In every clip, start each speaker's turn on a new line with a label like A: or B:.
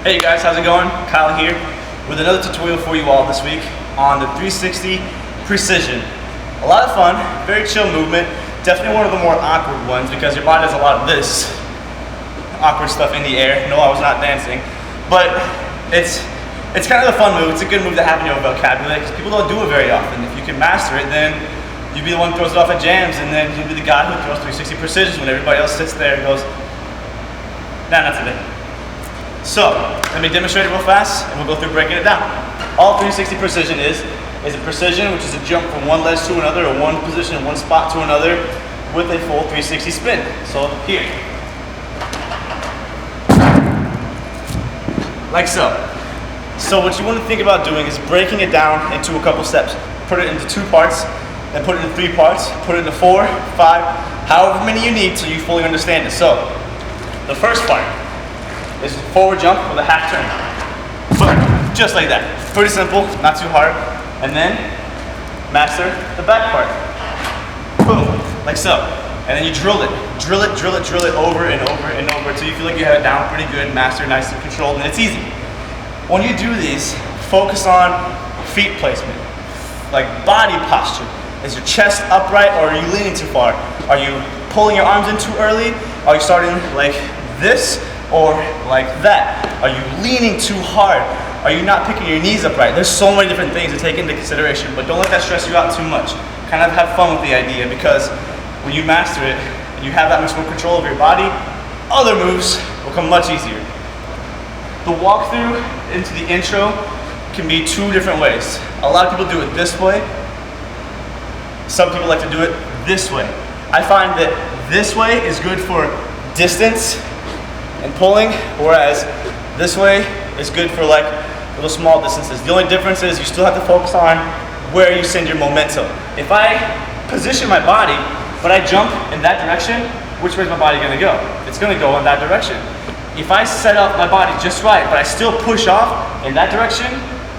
A: Hey guys, how's it going? Kyle here with another tutorial for you all this week on the 360 Precision. A lot of fun, very chill movement, definitely one of the more awkward ones because your body does a lot of this awkward stuff in the air. No, I was not dancing, but it's kind of a fun move. It's a good move to have in your vocabulary because people don't do it very often. If you can master it, then you'll be the one who throws it off at jams, and then you'll be the guy who throws 360 Precision when everybody else sits there and goes, nah, not today. So, let me demonstrate it real fast, and we'll go through breaking it down. All 360 Precision is a precision, which is a jump from one ledge to another, or one position, one spot to another, with a full 360 spin. So, here. Like so. So what you want to think about doing is breaking it down into a couple steps. Put it into 2 parts, then put it into 3 parts, put it into 4, 5, however many you need so you fully understand it. So, the first part is forward jump with a half turn. Boom, just like that. Pretty simple, not too hard. And then master the back part. Boom, like so. And then you drill it over and over and over until you feel like you have it down pretty good, master, nice and controlled, and it's easy. When you do these, focus on feet placement, like body posture. Is your chest upright or are you leaning too far? Are you pulling your arms in too early? Are you starting like this? Or like that? Are you leaning too hard? Are you not picking your knees upright? There's so many different things to take into consideration, but don't let that stress you out too much. Kind of have fun with the idea because when you master it and you have that much more control over your body, other moves will come much easier. The walkthrough into the intro can be 2 different ways. A lot of people do it this way. Some people like to do it this way. I find that this way is good for distance and pulling, whereas this way is good for like little small distances. The only difference is you still have to focus on where you send your momentum. If I position my body, but I jump in that direction, which way is my body gonna go? It's gonna go in that direction. If I set up my body just right, but I still push off in that direction,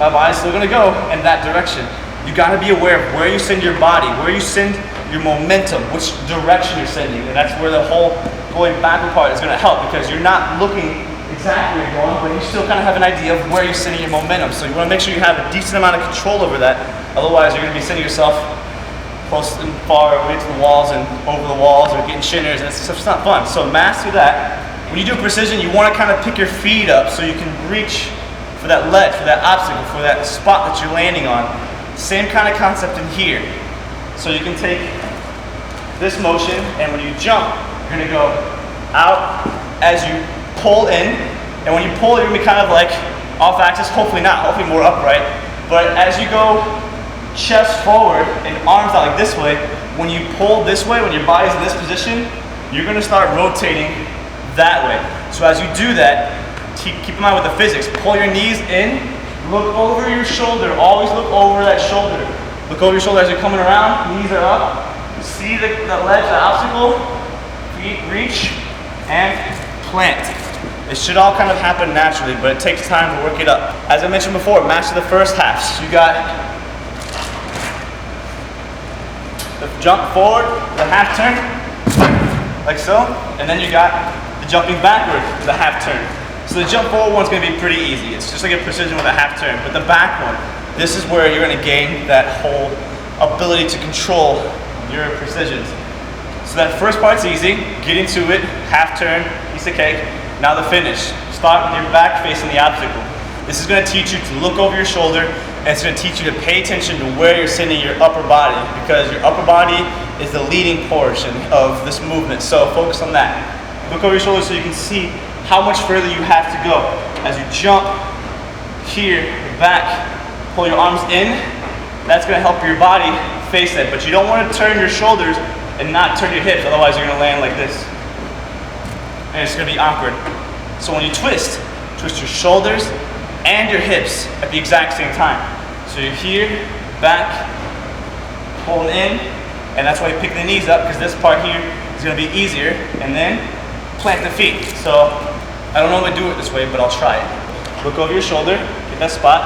A: my body's still gonna go in that direction. You gotta be aware of where you send your body, where you send your momentum, which direction you're sending, and that's where the whole going backward part is going to help because you're not looking exactly where you're going, but you still kind of have an idea of where you're sending your momentum. So you want to make sure you have a decent amount of control over that. Otherwise, you're going to be sending yourself close and far away to the walls and over the walls or getting shinners, and it's just not fun. So master that. When you do precision, you want to kind of pick your feet up so you can reach for that ledge, for that obstacle, for that spot that you're landing on. Same kind of concept in here. So you can take this motion, and when you jump, you're gonna go out as you pull in, and when you pull, you're gonna be kind of like off axis, hopefully not, hopefully more upright, but as you go chest forward and arms out like this way, when you pull this way, when your body's in this position, you're gonna start rotating that way. So as you do that, keep in mind with the physics, pull your knees in, look over your shoulder, always look over that shoulder. Look over your shoulder as you're coming around, knees are up, see the ledge, the obstacle, feet reach, and plant. It should all kind of happen naturally, but it takes time to work it up. As I mentioned before, master the first half. So you got the jump forward, the half turn, like so, and then you got the jumping backward, the half turn. So the jump forward one's gonna be pretty easy. It's just like a precision with a half turn, but the back one, this is where you're gonna gain that whole ability to control your precisions. So that first part's easy, get into it, half turn, piece of cake. Now the finish. Start with your back facing the obstacle. This is gonna teach you to look over your shoulder, and it's gonna teach you to pay attention to where you're sending your upper body, because your upper body is the leading portion of this movement. So focus on that. Look over your shoulder so you can see how much further you have to go. As you jump here, back, pull your arms in, that's gonna help your body face that, but you don't want to turn your shoulders and not turn your hips, otherwise you're going to land like this. And it's going to be awkward. So when you twist your shoulders and your hips at the exact same time. So you're here, back, pulling in, and that's why you pick the knees up, because this part here is going to be easier, and then plant the feet. So I don't normally do it this way, but I'll try it. Look over your shoulder, get that spot,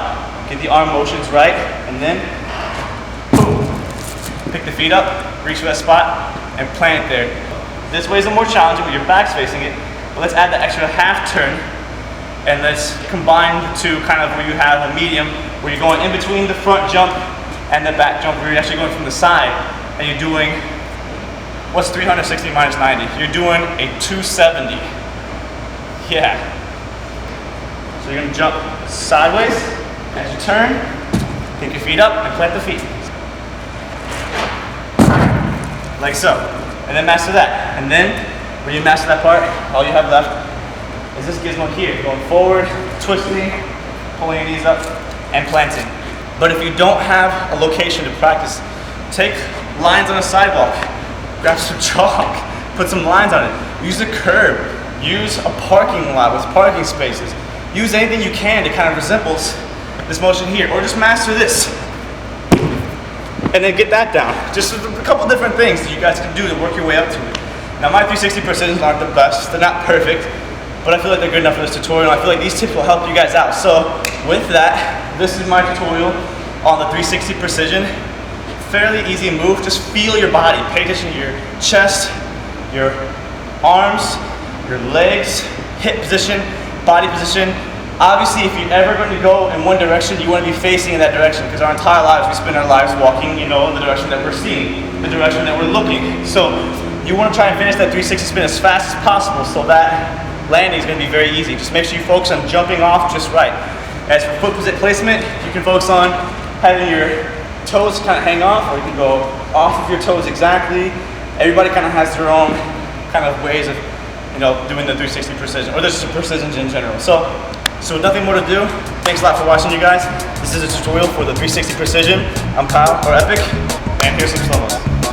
A: get the arm motions right, and then pick the feet up, reach for that spot, and plant it there. This way is a more challenging when your back's facing it, but let's add the extra half turn And let's combine the two, kind of where you have a medium, where you're going in between the front jump and the back jump, where you're actually going from the side, and you're doing, what's 360 minus 90? You're doing a 270. Yeah. So you're gonna jump sideways. As you turn, pick your feet up and plant the feet. Like so. And then master that. And then, when you master that part, all you have left is this gizmo here. Going forward, twisting, pulling your knees up, and planting. But if you don't have a location to practice, take lines on a sidewalk. Grab some chalk, put some lines on it. Use a curb. Use a parking lot with parking spaces. Use anything you can to kind of resembles this motion here. Or just master this. And then get that down. Just a couple different things that you guys can do to work your way up to it. Now my 360 precisions aren't the best. They're not perfect. But I feel like they're good enough for this tutorial. I feel like these tips will help you guys out. So with that, this is my tutorial on the 360 precision. Fairly easy move. Just feel your body. Pay attention to your chest, your arms, your legs, hip position, body position. Obviously, if you're ever going to go in one direction, you want to be facing in that direction, because our entire lives, we spend our lives walking, in the direction that we're seeing, the direction that we're looking. So you want to try and finish that 360 spin as fast as possible, so that landing is going to be very easy. Just make sure you focus on jumping off just right. As for foot placement, you can focus on having your toes kind of hang off, or you can go off of your toes exactly. Everybody kind of has their own kind of ways of doing the 360 precision, or just precisions in general. So with nothing more to do, thanks a lot for watching, you guys. This is a tutorial for the 360 precision. I'm Kyle, or Epic, and here's some slow-mos.